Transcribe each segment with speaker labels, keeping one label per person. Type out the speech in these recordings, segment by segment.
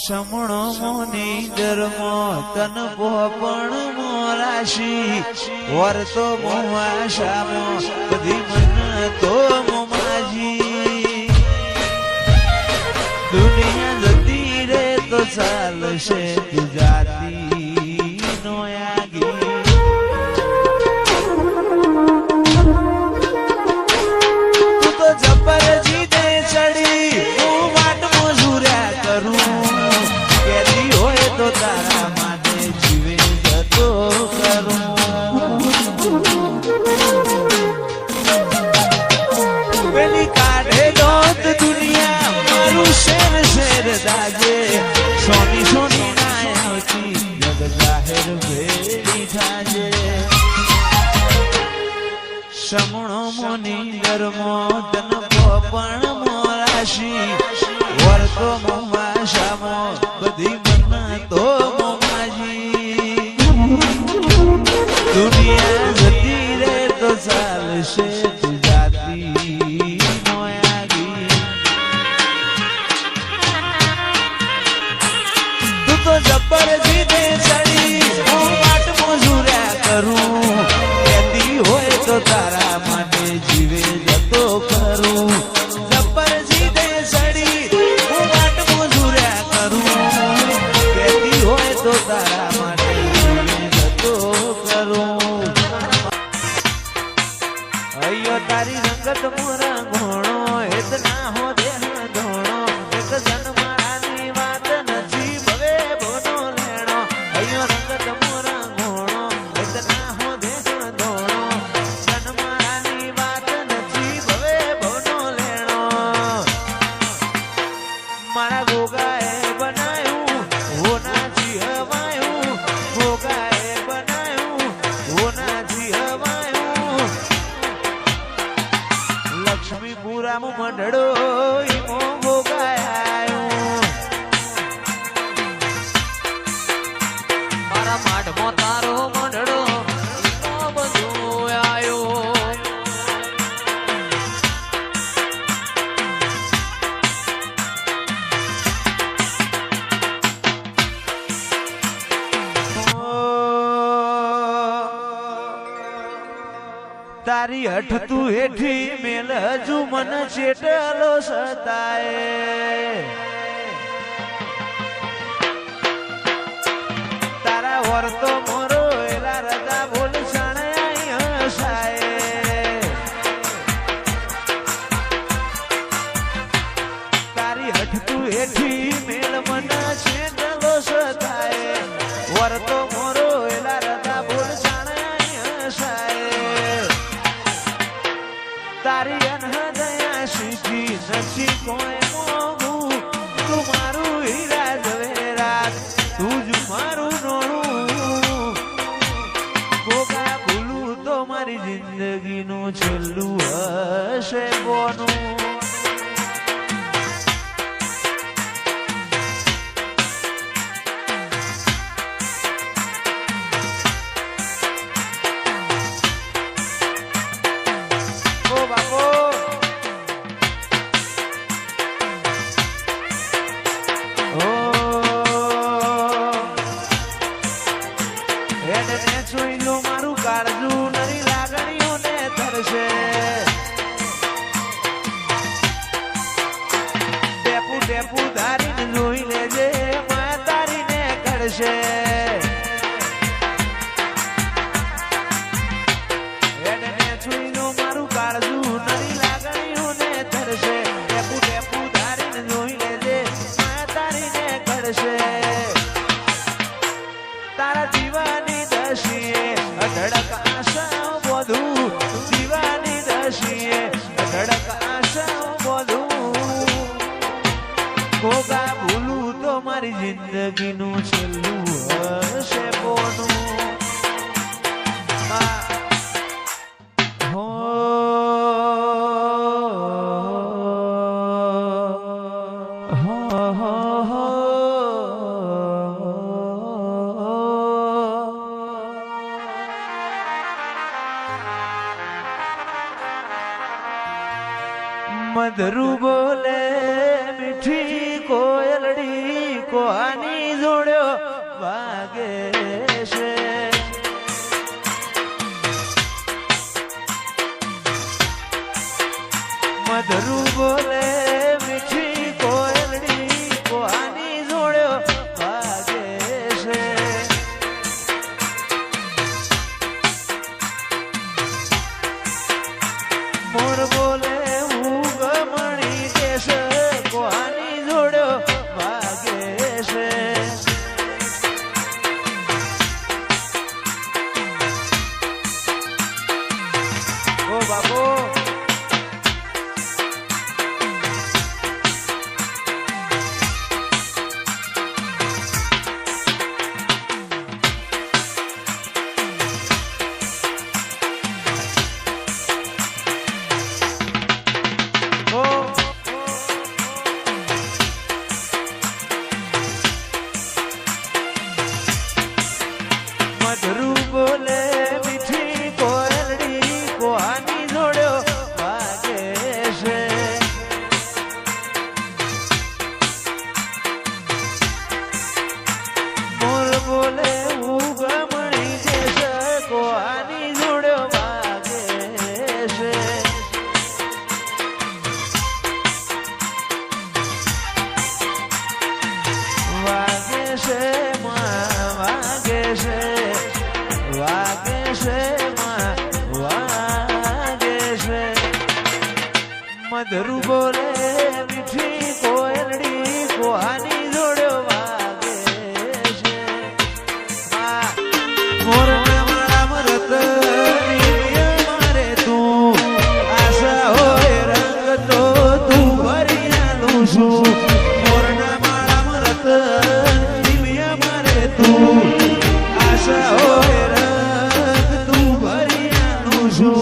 Speaker 1: સમણો મોની ધર્મો તન પોપણ મોરાશી વર્તો મોવાશામો બધી મન તો મોમાજી દુનિયા જતી રે તો ચાલશે ગુજરાતી નો આગી તું તો જબર જીતે ચડી હું વાટ મજૂર્યા કરું કેદી હોય તો તારા માટે જીવે જતો કરું પેલી કાઢે દોત દુનિયા મારું શેર શેર દાજે સોની સોની નાયતી જગ જાહેર ભેડી થાજે સમણો મોની ધર્મો તન પોપણ મોરાશી વર્તો મોમાશામો બધી મન તો મોમાજી દુનિયા જતી રે તો ચાલશે ગુજરાતી નો આગી તું તો જબર જીતે ચડી હું વાટ મજૂર્યા કરું કેદી હોય તો તારા માટે જીવે જતો કરું જબર જીતે ચડી હું વાટ મજૂર્યા કરું કેદી હોય તો તારા માટે જીવે જતો કરું અયો તારી રંગત મોરા ઘોણો હેત ના હો દેહ ધોણો એક જન્માની વાત નથી ભવે બોનો લેણો અયો રંગત મોરા ઘોણો હેત ના હો દેહ ધોણો જન્માની વાત નથી ભવે બોનો લેણો મારા ગોગાએ બનાયું હોનાથી હવાયું ગોગાએ બનાયું હોનાથી હવાયું લક્ષ્મીપુરામાં મંડળો ઈમો ભોગાયો મારા માઢમાં તારો મંડળો ઈમો બધો આયો તારી હઠ તું હેઠી મેલ હજુ મન ચેટલો સતાય તારા વર્તો મોરો એલા રદા બોલ સણાય હસાય તારી હઠ તું હેઠી મેલ મન ચેટલો સતાય વર્તો મોરો એલા રદા બોલ સણાય હસાય તારી અનહદયા શીખી નથી કોઈ મોગું તું મારું હીરા ઝવેરાત તું જ મારું નોણું ગોગા ભૂલું તો મારી જિંદગીનું છેલ્લું હશે કોનું મારું કાળજુ નરી લાગણીઓને ધરશે ટેપુ ટેપુ ધારીને જોઈ લેજે માં તારીને કરશે મારું કાળજુ નરી લાગણીઓને ધરશે ટેપુ ટેપુ ધારીને જોઈ લેજે માં તારીને કરશે તારા જીવાની દશીએ અઢળક આશા બોધું જીવાની દશીએ અઢળક આશા બોધું ગોગા ભૂલું તો મારી જિંદગીનું છેલ્લું હશે કોનું મધરુ બોલે મીઠી કોયલડી કોની જોડ્યો વાગે છે મધરું બોલે મીઠી કોયલડી કોની જોડ્યો વાગે છે મોર બોલે હું ગમણી દેશ કોની જોડ્યો વાગે છે ઓ બાપો મધરું બોલે મીઠી કોયલડી કોની જોડ્યો વાગે છે મોર બોલે હું ગમણી દેશ કોની જોડ્યો વાગે છે વાગે છે વાગે છે વાગે છે વાગે છે મધરું બોલે મીઠી કોયલડી કોની જોડ્યો વાગે છે મોરના મારા મરત મારે તું આશા હોય રંગ તો તું ભરી આલું છું મોરના મારા મરત મારે તું આશા હોય રંગ તું ભરી આલું છું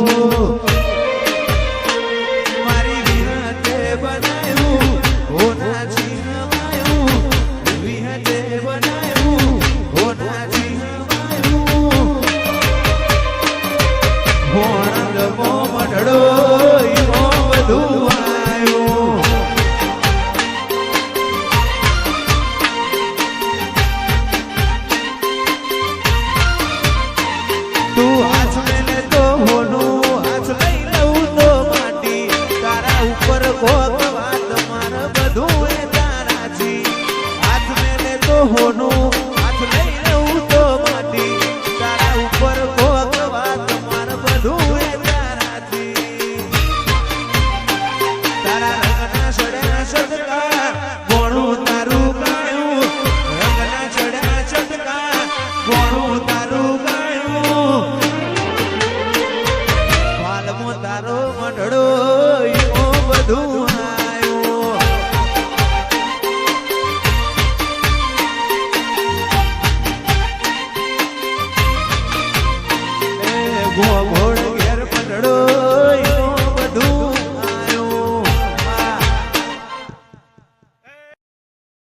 Speaker 1: મારી વિહતે બનાવ્યું હોના છીનવાયું વિહતે બનાવ્યું હોના છીનવાયું હોણંદ મો મઢડો ઈમો બધું આવ્યું તું હાથ મેલે તો હોનું હાથ લઈ લઉં તો માટી તારા ઉપર કોક વાત માર બધું એ તારાથી હાથ મેલે તો હોનું હાથ લઈ